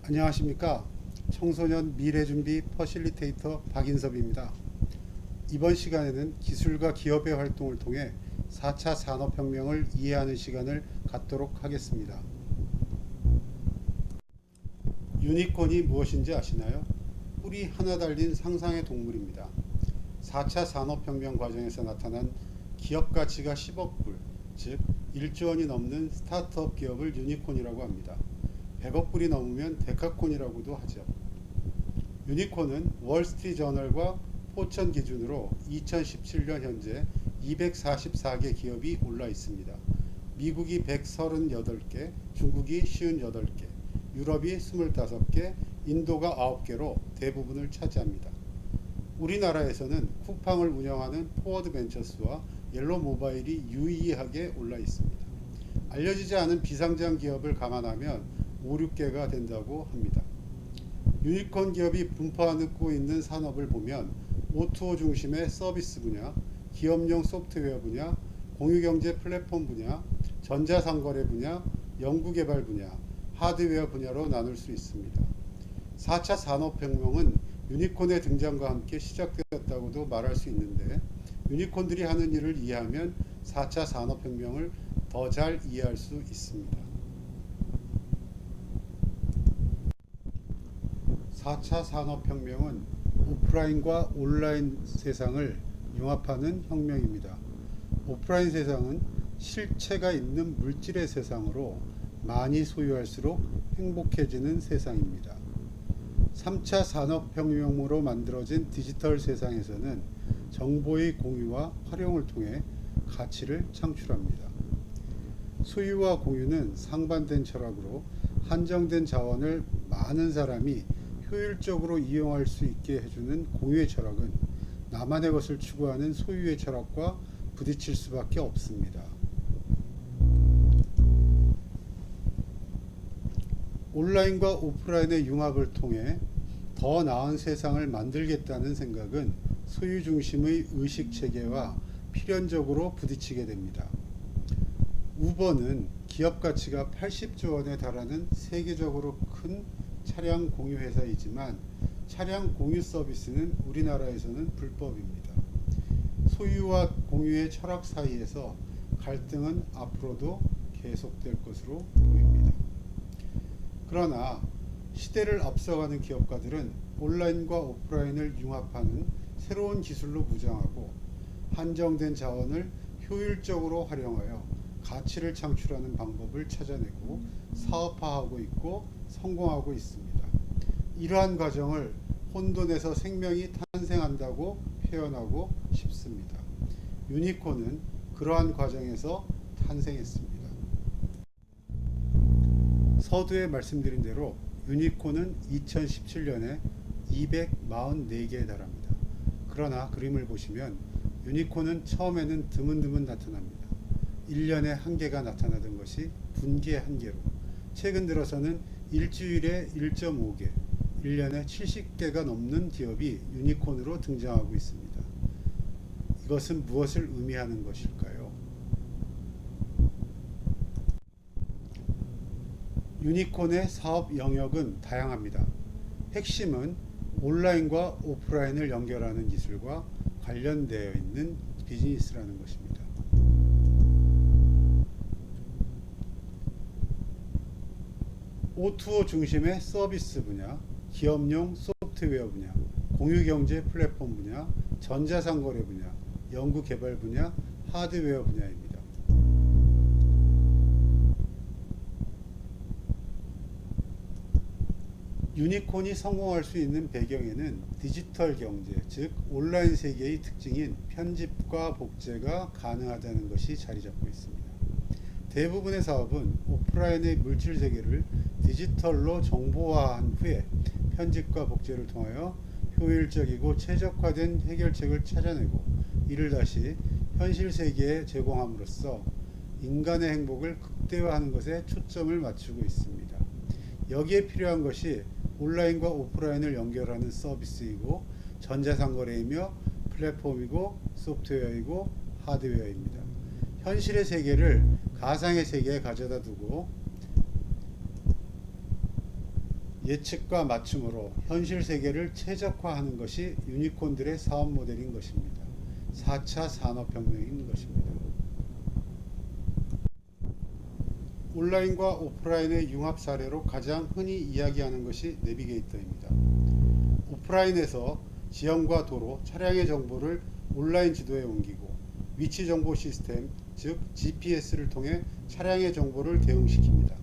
안녕하십니까. 청소년 미래준비 퍼실리테이터 박인섭입니다. 이번 시간에는 기술과 기업의 활동을 통해 4차 산업혁명을 이해하는 시간을 갖도록 하겠습니다. 유니콘이 무엇인지 아시나요? 뿔이 하나 달린 상상의 동물입니다. 4차 산업혁명 과정에서 나타난 기업 가치가 10억 불, 즉 1조 원이 넘는 스타트업 기업을 유니콘이라고 합니다. 100억 불이 넘으면 데카콘이라고도 하죠. 유니콘은 월스트리트저널과 포천 기준으로 2017년 현재 244개 기업이 올라 있습니다. 미국이 138개, 중국이 58개, 유럽이 25개, 인도가 9개로 대부분을 차지합니다. 우리나라에서는 쿠팡을 운영하는 포워드벤처스와 옐로모바일이 유의하게 올라 있습니다. 알려지지 않은 비상장 기업을 감안하면 5, 6개가 된다고 합니다. 유니콘 기업이 분포하고 있는 산업을 보면 O2O 중심의 서비스 분야, 기업용 소프트웨어 분야, 공유경제 플랫폼 분야, 전자상거래 분야, 연구개발 분야, 하드웨어 분야로 나눌 수 있습니다. 4차 산업혁명은 유니콘의 등장과 함께 시작되었다고도 말할 수 있는데, 유니콘들이 하는 일을 이해하면 4차 산업혁명을 더 잘 이해할 수 있습니다. 4차 산업혁명은 오프라인과 온라인 세상을 융합하는 혁명입니다. 오프라인 세상은 실체가 있는 물질의 세상으로 많이 소유할수록 행복해지는 세상입니다. 3차 산업혁명으로 만들어진 디지털 세상에서는 정보의 공유와 활용을 통해 가치를 창출합니다. 소유와 공유는 상반된 철학으로 한정된 자원을 많은 사람이 효율적으로 이용할 수 있게 해주는 공유의 철학은 나만의 것을 추구하는 소유의 철학과 부딪힐 수밖에 없습니다. 온라인과 오프라인의 융합을 통해 더 나은 세상을 만들겠다는 생각은 소유 중심의 의식 체계와 필연적으로 부딪히게 됩니다. 우버는 기업 가치가 80조 원에 달하는 세계적으로 큰 차량 공유 회사이지만 차량 공유 서비스는 우리나라에서는 불법입니다. 소유와 공유의 철학 사이에서 갈등은 앞으로도 계속될 것으로 보입니다. 그러나 시대를 앞서가는 기업가들은 온라인과 오프라인을 융합하는 새로운 기술로 무장하고 한정된 자원을 효율적으로 활용하여 가치를 창출하는 방법을 찾아내고 사업화하고 있고 성공하고 있습니다. 이러한 과정을 혼돈에서 생명이 탄생한다고 표현하고 싶습니다. 유니콘은 그러한 과정에서 탄생했습니다. 서두에 말씀드린 대로 유니콘은 2017년에 244개에 달합니다. 그러나 그림을 보시면 유니콘은 처음에는 드문드문 나타납니다. 1년에 1개가 나타나던 것이 분기에 1개로, 최근 들어서는 일주일에 1.5개, 1년에 70개가 넘는 기업이 유니콘으로 등장하고 있습니다. 이것은 무엇을 의미하는 것일까요? 유니콘의 사업 영역은 다양합니다. 핵심은 온라인과 오프라인을 연결하는 기술과 관련되어 있는 비즈니스라는 것입니다. O2O 중심의 서비스 분야, 기업용 소프트웨어 분야, 공유경제 플랫폼 분야, 전자상거래 분야, 연구개발 분야, 하드웨어 분야입니다. 유니콘이 성공할 수 있는 배경에는 디지털 경제, 즉 온라인 세계의 특징인 편집과 복제가 가능하다는 것이 자리 잡고 있습니다. 대부분의 사업은 오프라인의 물질 세계를 디지털로 정보화한 후에 편집과 복제를 통하여 효율적이고 최적화된 해결책을 찾아내고 이를 다시 현실 세계에 제공함으로써 인간의 행복을 극대화하는 것에 초점을 맞추고 있습니다. 여기에 필요한 것이 온라인과 오프라인을 연결하는 서비스이고 전자상거래이며 플랫폼이고 소프트웨어이고 하드웨어입니다. 현실의 세계를 가상의 세계에 가져다 두고 예측과 맞춤으로 현실 세계를 최적화하는 것이 유니콘들의 사업 모델인 것입니다. 4차 산업혁명인 것입니다. 온라인과 오프라인의 융합 사례로 가장 흔히 이야기하는 것이 내비게이터입니다. 오프라인에서 지형과 도로, 차량의 정보를 온라인 지도에 옮기고 위치 정보 시스템, 즉 GPS를 통해 차량의 정보를 대응시킵니다.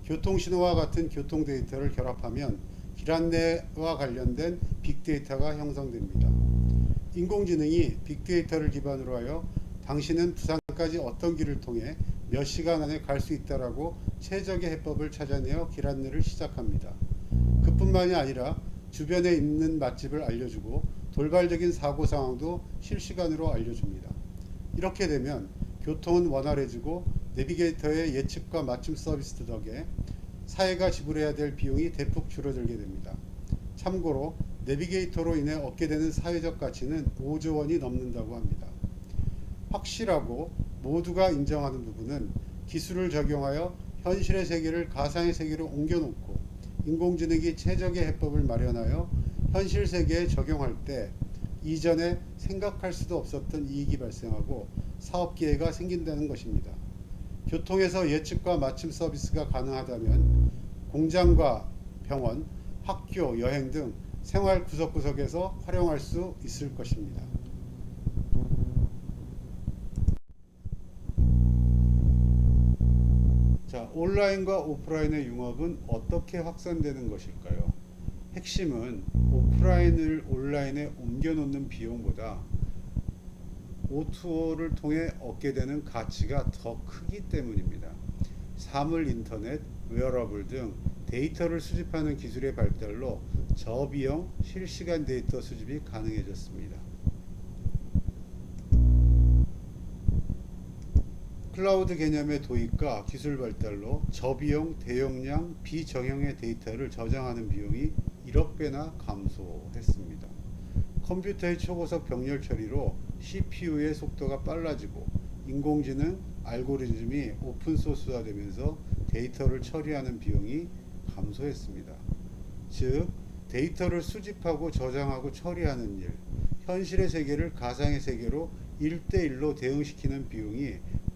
교통신호와 같은 교통 데이터를 결합하면 길 안내와 관련된 빅데이터가 형성됩니다. 인공지능이 빅데이터를 기반으로 하여 당신은 부산까지 어떤 길을 통해 몇 시간 안에 갈 수 있다라고 최적의 해법을 찾아내어 길 안내를 시작합니다. 그뿐만이 아니라 주변에 있는 맛집을 알려주고 돌발적인 사고 상황도 실시간으로 알려줍니다. 이렇게 되면 교통은 원활해지고 내비게이터의 예측과 맞춤 서비스 덕에 사회가 지불해야 될 비용이 대폭 줄어들게 됩니다. 참고로 내비게이터로 인해 얻게 되는 사회적 가치는 5조 원이 넘는다고 합니다. 확실하고 모두가 인정하는 부분은 기술을 적용하여 현실의 세계를 가상의 세계로 옮겨놓고 인공지능이 최적의 해법을 마련하여 현실 세계에 적용할 때 이전에 생각할 수도 없었던 이익이 발생하고 사업 기회가 생긴다는 것입니다. 교통에서 예측과 맞춤 서비스가 가능하다면 공장과 병원, 학교, 여행 등 생활 구석구석에서 활용할 수 있을 것입니다. 자, 온라인과 오프라인의 융합은 어떻게 확산되는 것일까요? 핵심은 오프라인을 온라인에 옮겨놓는 비용보다 O2O를 통해 얻게 되는 가치가 더 크기 때문입니다. 사물 인터넷, 웨어러블 등 데이터를 수집하는 기술의 발달로 저비용 실시간 데이터 수집이 가능해졌습니다. 클라우드 개념의 도입과 기술 발달로 저비용, 대용량, 비정형의 데이터를 저장하는 비용이 1억 배나 감소했습니다. 컴퓨터의 초고속 병렬 처리로 CPU의 속도가 빨라지고 인공지능 알고리즘이 오픈소스화되면서 데이터를 처리하는 비용이 감소했습니다. 즉, 데이터를 수집하고 저장하고 처리하는 일, 현실의 세계를 가상의 세계로 1대1로 대응시키는 비용이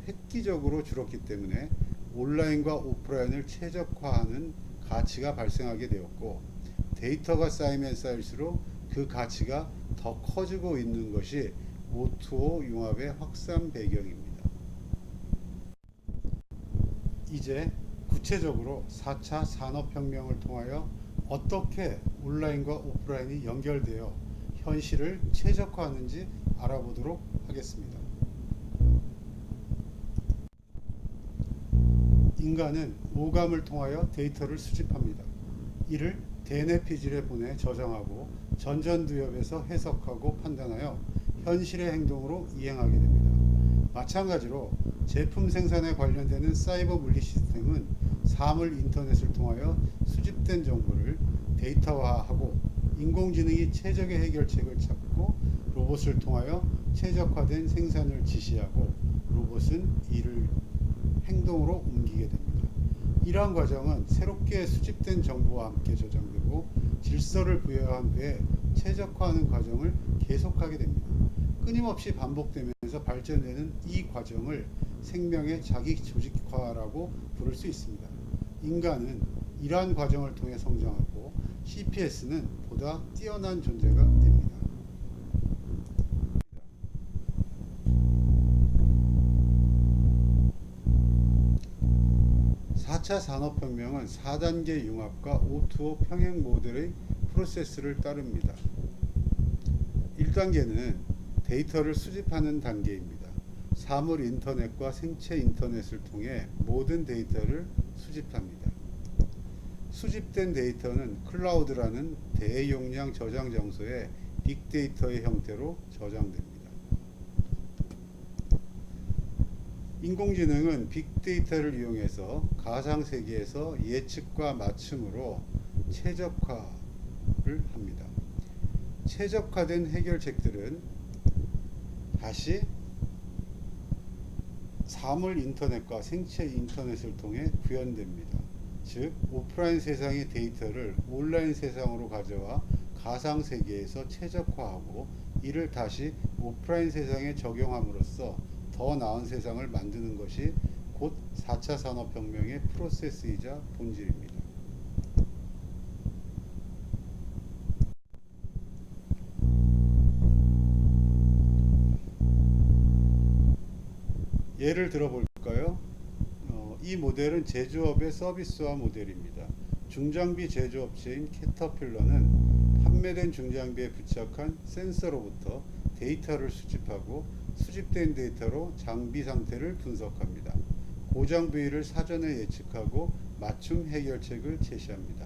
획기적으로 줄었기 때문에 온라인과 오프라인을 최적화하는 가치가 발생하게 되었고, 데이터가 쌓이면 쌓일수록 그 가치가 더 커지고 있는 것이 O2O 융합의 확산 배경입니다. 이제 구체적으로 4차 산업혁명을 통하여 어떻게 온라인과 오프라인이 연결되어 현실을 최적화하는지 알아보도록 하겠습니다. 인간은 오감을 통하여 데이터를 수집합니다. 이를 대뇌 피질에 보내 저장하고 전전두엽에서 해석하고 판단하여 현실의 행동으로 이행하게 됩니다. 마찬가지로 제품 생산에 관련되는 사이버 물리 시스템은 사물 인터넷을 통하여 수집된 정보를 데이터화하고 인공지능이 최적의 해결책을 찾고 로봇을 통하여 최적화된 생산을 지시하고 로봇은 이를 행동으로 옮기게 됩니다. 이러한 과정은 새롭게 수집된 정보와 함께 저장되고 질서를 부여한 후에 최적화하는 과정을 계속하게 됩니다. 끊임없이 반복되면서 발전되는 이 과정을 생명의 자기 조직화라고 부를 수 있습니다. 인간은 이러한 과정을 통해 성장하고 CPS는 보다 뛰어난 존재가 됩니다. 4차 산업혁명은 4단계 융합과 O2O 평행 모델의 프로세스를 따릅니다. 1단계는 데이터를 수집하는 단계입니다. 사물 인터넷과 생체 인터넷을 통해 모든 데이터를 수집합니다. 수집된 데이터는 클라우드라는 대용량 저장 장소에 빅데이터의 형태로 저장됩니다. 인공지능은 빅데이터를 이용해서 가상세계에서 예측과 맞춤으로 최적화를 합니다. 최적화된 해결책들은 다시 사물 인터넷과 생체 인터넷을 통해 구현됩니다. 즉 오프라인 세상의 데이터를 온라인 세상으로 가져와 가상 세계에서 최적화하고 이를 다시 오프라인 세상에 적용함으로써 더 나은 세상을 만드는 것이 곧 4차 산업혁명의 프로세스이자 본질입니다. 예를 들어볼까요? 이 모델은 제조업의 서비스화 모델입니다. 중장비 제조업체인 캐터필러는 판매된 중장비에 부착한 센서로부터 데이터를 수집하고 수집된 데이터로 장비 상태를 분석합니다. 고장 부위를 사전에 예측하고 맞춤 해결책을 제시합니다.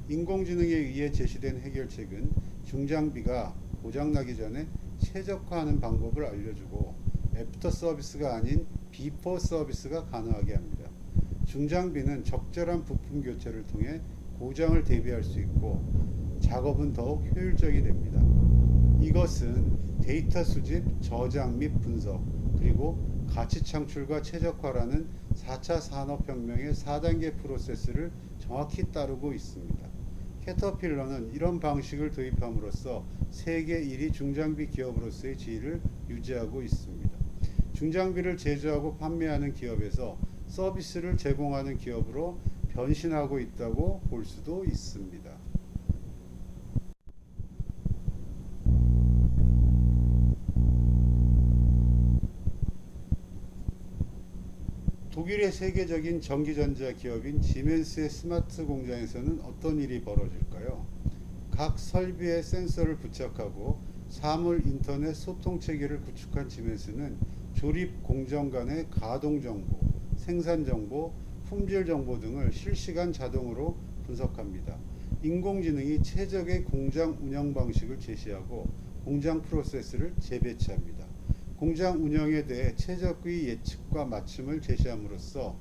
인공지능에 의해 제시된 해결책은 중장비가 고장나기 전에 최적화하는 방법을 알려주고 애프터 서비스가 아닌 비포 서비스가 가능하게 합니다. 중장비는 적절한 부품 교체를 통해 고장을 대비할 수 있고 작업은 더욱 효율적이 됩니다. 이것은 데이터 수집, 저장 및 분석, 그리고 가치 창출과 최적화라는 4차 산업혁명의 4단계 프로세스를 정확히 따르고 있습니다. 캐터필러는 이런 방식을 도입함으로써 세계 1위 중장비 기업으로서의 지위를 유지하고 있습니다. 중장비를 제조하고 판매하는 기업에서 서비스를 제공하는 기업으로 변신하고 있다고 볼 수도 있습니다. 독일의 세계적인 전기전자 기업인 지멘스의 스마트 공장에서는 어떤 일이 벌어질까요? 각 설비에 센서를 부착하고 사물 인터넷 소통 체계를 구축한 지멘스는 조립 공정 간의 가동 정보, 생산 정보, 품질 정보 등을 실시간 자동으로 분석합니다. 인공지능이 최적의 공장 운영 방식을 제시하고 공장 프로세스를 재배치합니다. 공장 운영에 대해 최적의 예측과 맞춤을 제시함으로써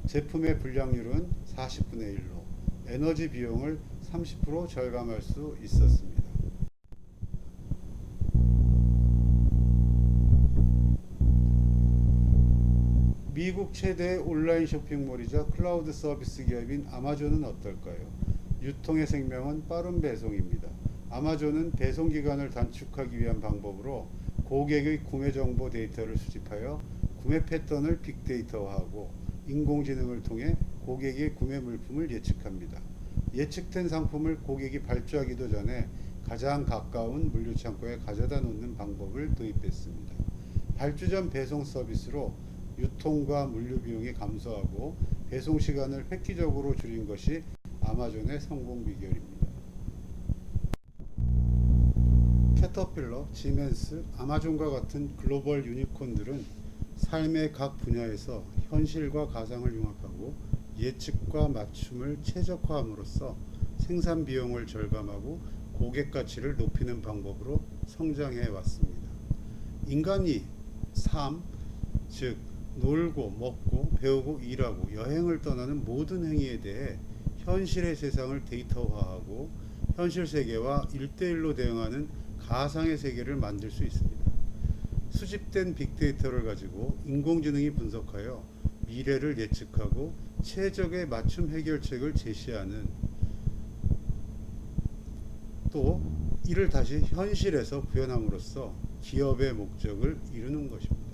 제품의 불량률은 40분의 1로 에너지 비용을 30% 절감할 수 있었습니다. 미국 최대의 온라인 쇼핑몰이자 클라우드 서비스 기업인 아마존은 어떨까요? 유통의 생명은 빠른 배송입니다. 아마존은 배송 기간을 단축하기 위한 방법으로 고객의 구매 정보 데이터를 수집하여 구매 패턴을 빅데이터화하고 인공지능을 통해 고객의 구매 물품을 예측합니다. 예측된 상품을 고객이 발주하기도 전에 가장 가까운 물류창고에 가져다 놓는 방법을 도입했습니다. 발주 전 배송 서비스로 유통과 물류 비용이 감소하고 배송 시간을 획기적으로 줄인 것이 아마존의 성공 비결입니다. 캐터필러, 지멘스, 아마존과 같은 글로벌 유니콘들은 삶의 각 분야에서 현실과 가상을 융합하고 예측과 맞춤을 최적화함으로써 생산 비용을 절감하고 고객 가치를 높이는 방법으로 성장해 왔습니다. 인간이 삶, 즉 놀고 먹고 배우고 일하고 여행을 떠나는 모든 행위에 대해 현실의 세상을 데이터화하고 현실 세계와 1대1로 대응하는 가상의 세계를 만들 수 있습니다. 수집된 빅데이터를 가지고 인공지능이 분석하여 미래를 예측하고 최적의 맞춤 해결책을 제시하는, 또 이를 다시 현실에서 구현함으로써 기업의 목적을 이루는 것입니다.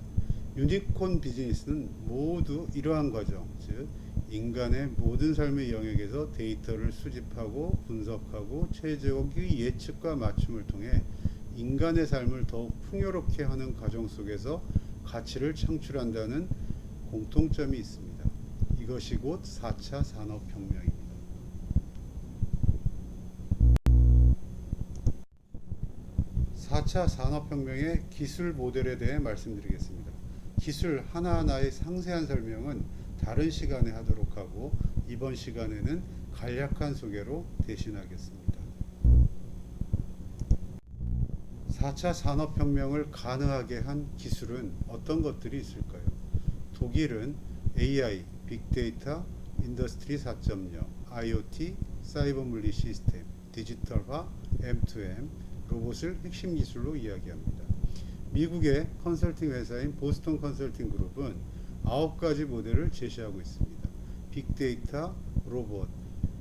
유니콘 비즈니스는 모두 이러한 과정, 즉 인간의 모든 삶의 영역에서 데이터를 수집하고 분석하고 최적의 예측과 맞춤을 통해 인간의 삶을 더욱 풍요롭게 하는 과정 속에서 가치를 창출한다는 공통점이 있습니다. 이것이 곧 4차 산업혁명입니다. 4차 산업혁명의 기술 모델에 대해 말씀드리겠습니다. 기술 하나하나의 상세한 설명은 다른 시간에 하도록 하고 이번 시간에는 간략한 소개로 대신하겠습니다. 4차 산업혁명을 가능하게 한 기술은 어떤 것들이 있을까요? 독일은 AI, 빅데이터, 인더스트리 4.0, IoT, 사이버 물리 시스템, 디지털화, M2M, 로봇을 핵심 기술로 이야기합니다. 미국의 컨설팅 회사인 보스턴 컨설팅 그룹은 9가지 모델을 제시하고 있습니다. 빅데이터, 로봇,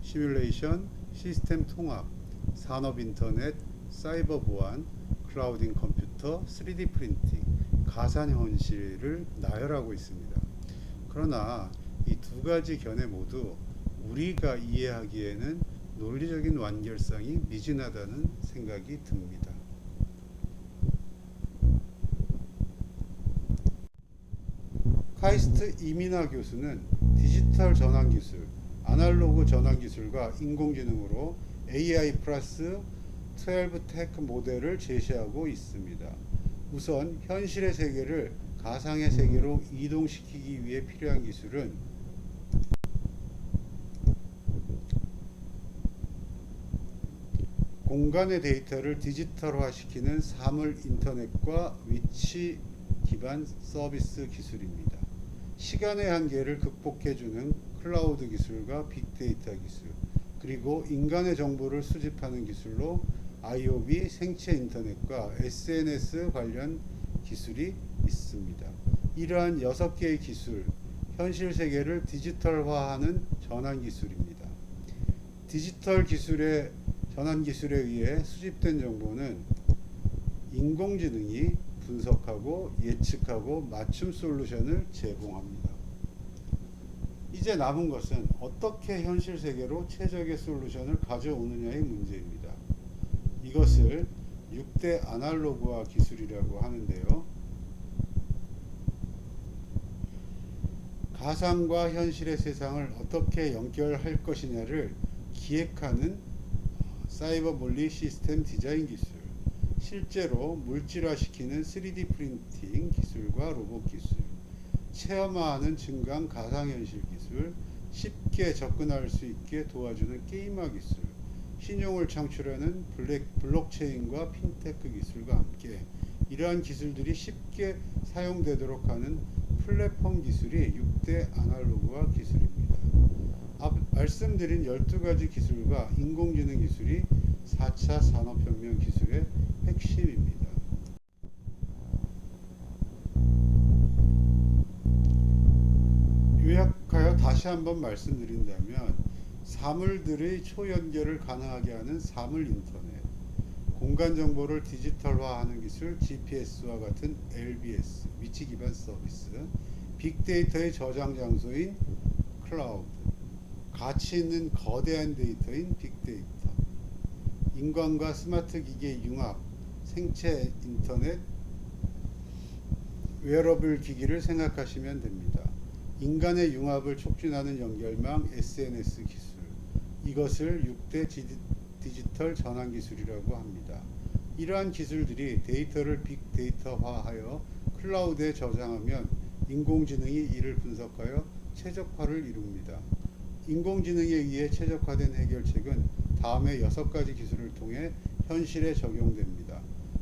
시뮬레이션, 시스템 통합, 산업 인터넷, 사이버 보안, 클라우딩 컴퓨터, 3D 프린팅, 가상현실을 나열하고 있습니다. 그러나 이 두 가지 견해 모두 우리가 이해하기에는 논리적인 완결성이 미진하다는 생각이 듭니다. 카이스트 이민하 교수는 디지털 전환 기술, 아날로그 전환 기술과 인공지능으로 AI 플러스 12 테크 모델을 제시하고 있습니다. 우선 현실의 세계를 가상의 세계로 이동시키기 위해 필요한 기술은 공간의 데이터를 디지털화시키는 사물 인터넷과 위치 기반 서비스 기술입니다. 시간의 한계를 극복해주는 클라우드 기술과 빅데이터 기술, 그리고 인간의 정보를 수집하는 기술로 IoT, 생체 인터넷과 SNS 관련 기술이 있습니다. 이러한 6개의 기술, 현실 세계를 디지털화하는 전환 기술입니다. 디지털 기술의 전환 기술에 의해 수집된 정보는 인공지능이 분석하고 예측하고 맞춤 솔루션을 제공합니다. 이제 남은 것은 어떻게 현실 세계로 최적의 솔루션을 가져오느냐의 문제입니다. 이것을 6대 아날로그화 기술이라고 하는데요. 가상과 현실의 세상을 어떻게 연결할 것이냐를 기획하는 사이버 물리 시스템 디자인 기술, 실제로 물질화시키는 3D 프린팅 기술과 로봇 기술, 체험화하는 증강 가상현실 기술, 쉽게 접근할 수 있게 도와주는 게임화 기술, 신용을 창출하는 블록체인과 핀테크 기술과 함께 이러한 기술들이 쉽게 사용되도록 하는 플랫폼 기술이 6대 아날로그화 기술입니다. 말씀드린 12가지 기술과 인공지능 기술이 4차 산업혁명 기술의 핵심입니다. 요약하여 다시 한번 말씀드린다면 사물들의 초연결을 가능하게 하는 사물 인터넷, 공간 정보를 디지털화하는 기술 GPS와 같은 LBS, 위치 기반 서비스, 빅데이터의 저장 장소인 클라우드, 가치 있는 거대한 데이터인 빅데이터, 인간과 스마트 기기의 융합, 생체 인터넷, 웨어러블 기기를 생각하시면 됩니다. 인간의 융합을 촉진하는 연결망 SNS 기술, 이것을 6대 디지털 전환 기술이라고 합니다. 이러한 기술들이 데이터를 빅데이터화하여 클라우드에 저장하면 인공지능이 이를 분석하여 최적화를 이룹니다. 인공지능에 의해 최적화된 해결책은 다음의 6가지 기술을 통해 현실에 적용됩니다.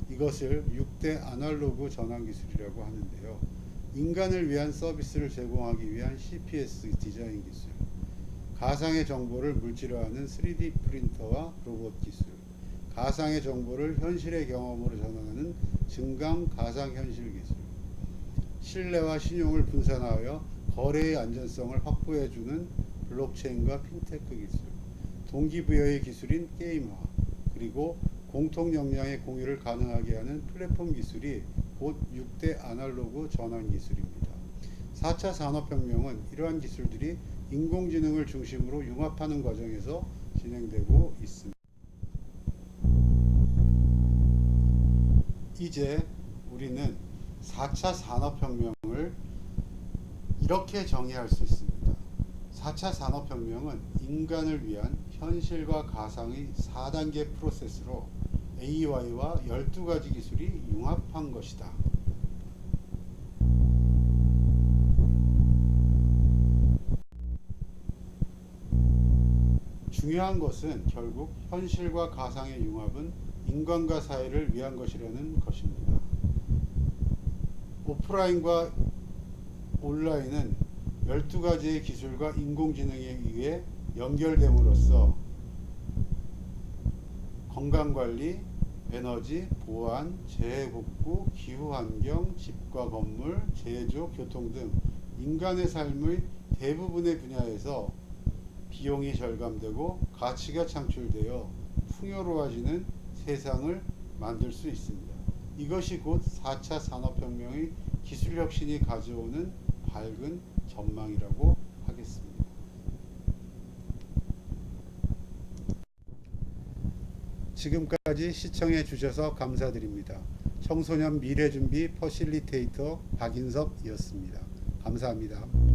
이것을 6대 아날로그 전환 기술이라고 하는데요. 인간을 위한 서비스를 제공하기 위한 CPS 디자인 기술, 가상의 정보를 물질화하는 3D 프린터와 로봇 기술, 가상의 정보를 현실의 경험으로 전환하는 증강 가상현실 기술, 신뢰와 신용을 분산하여 거래의 안전성을 확보해주는 블록체인과 핀테크 기술, 동기부여의 기술인 게임화, 그리고 공통 역량의 공유를 가능하게 하는 플랫폼 기술이 곧 6대 아날로그 전환 기술입니다. 4차 산업혁명은 이러한 기술들이 인공지능을 중심으로 융합하는 과정에서 진행되고 있습니다. 이제 우리는 4차 산업혁명을 이렇게 정의할 수 있습니다. 4차 산업혁명은 인간을 위한 현실과 가상의 4단계 프로세스로 AI와 12가지 기술이 융합한 것이다. 중요한 것은 결국 현실과 가상의 융합은 인간과 사회를 위한 것이라는 것입니다. 오프라인과 온라인은 12가지의 기술과 인공지능에 의해 연결됨으로써 건강관리, 에너지, 보안, 재해복구, 기후환경, 집과 건물, 제조, 교통 등 인간의 삶의 대부분의 분야에서 비용이 절감되고 가치가 창출되어 풍요로워지는 세상을 만들 수 있습니다. 이것이 곧 4차 산업혁명의 기술혁신이 가져오는 밝은 전망이라고 하겠습니다. 지금까지 시청해 주셔서 감사드립니다. 청소년 미래준비 퍼실리테이터 박인섭이었습니다. 감사합니다.